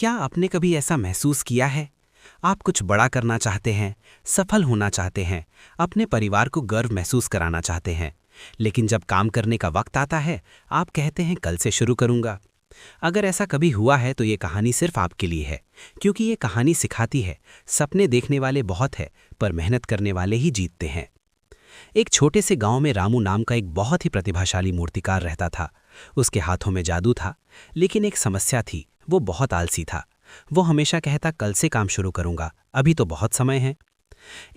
क्या आपने कभी ऐसा महसूस किया है? आप कुछ बड़ा करना चाहते हैं, सफल होना चाहते हैं, अपने परिवार को गर्व महसूस कराना चाहते हैं, लेकिन जब काम करने का वक्त आता है, आप कहते हैं कल से शुरू करूंगा। अगर ऐसा कभी हुआ है तो ये कहानी सिर्फ आपके लिए है, क्योंकि ये कहानी सिखाती है, सपने देखने वाले बहुत है, पर मेहनत करने वाले ही जीतते हैं। एक छोटे से गांव में रामू नाम का एक बहुत ही प्रतिभाशाली मूर्तिकार रहता था। उसके हाथों में जादू था, लेकिन एक समस्या थी, वो बहुत आलसी था। वो हमेशा कहता कल से काम शुरू करूंगा, अभी तो बहुत समय है।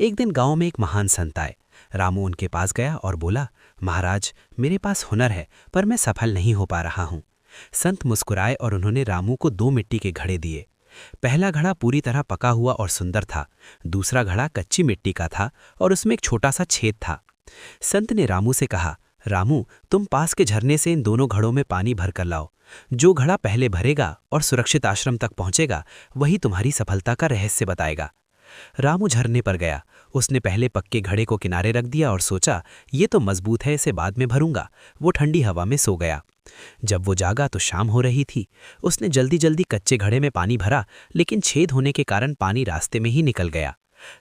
एक दिन गांव में एक महान संत आए। रामू उनके पास गया और बोला, महाराज, मेरे पास हुनर है, पर मैं सफल नहीं हो पा रहा हूं। संत मुस्कुराए और उन्होंने रामू को 2 मिट्टी के घड़े दिए। पहला घड़ा पूरी तरह पका हुआ और सुंदर था, दूसरा घड़ा कच्ची मिट्टी का था और उसमें एक छोटा सा छेद था। संत ने रामू से कहा, रामू, तुम पास के झरने से इन दोनों घड़ों में पानी भरकर लाओ। जो घड़ा पहले भरेगा और सुरक्षित आश्रम तक पहुंचेगा, वही तुम्हारी सफलता का रहस्य बताएगा। रामू झरने पर गया। उसने पहले पक्के घड़े को किनारे रख दिया और सोचा, ये तो मजबूत है, इसे बाद में भरूंगा। वो ठंडी हवा में सो गया। जब वो जागा तो शाम हो रही थी। उसने जल्दी जल्दी कच्चे घड़े में पानी भरा, लेकिन छेद होने के कारण पानी रास्ते में ही निकल गया।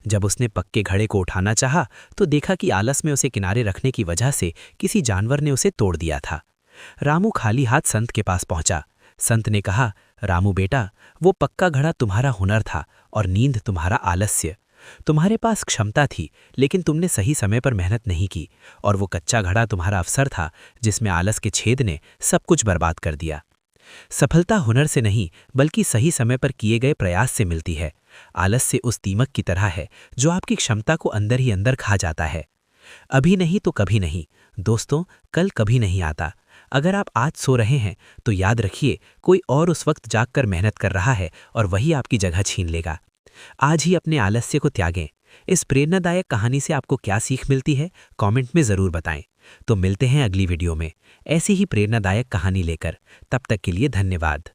जब उसने पक्के घड़े को उठाना चाहा तो देखा कि आलस में उसे किनारे रखने की वजह से किसी जानवर ने उसे तोड़ दिया था। रामू खाली हाथ संत के पास पहुंचा। संत ने कहा, रामू बेटा, वो पक्का घड़ा तुम्हारा हुनर था और नींद तुम्हारा आलस्य। तुम्हारे पास क्षमता थी, लेकिन तुमने सही समय पर मेहनत नहीं की, और वो कच्चा घड़ा तुम्हारा अवसर था, जिसमें आलस के छेद ने सब कुछ बर्बाद कर दिया। सफलता हुनर से नहीं, बल्कि सही समय पर किए गए प्रयास से मिलती है। आलस्य उस दीमक की तरह है जो आपकी क्षमता को अंदर ही अंदर खा जाता है। अभी नहीं तो कभी नहीं। दोस्तों, कल कभी नहीं आता। अगर आप आज सो रहे हैं तो याद रखिए, कोई और उस वक्त जागकर मेहनत कर रहा है और वही आपकी जगह छीन लेगा। आज ही अपने आलस्य को त्यागें। इस प्रेरणादायक कहानी से आपको क्या सीख मिलती है, कमेंट में ज़रूर बताएं। तो मिलते हैं अगली वीडियो में ऐसी ही प्रेरणादायक कहानी लेकर। तब तक के लिए धन्यवाद।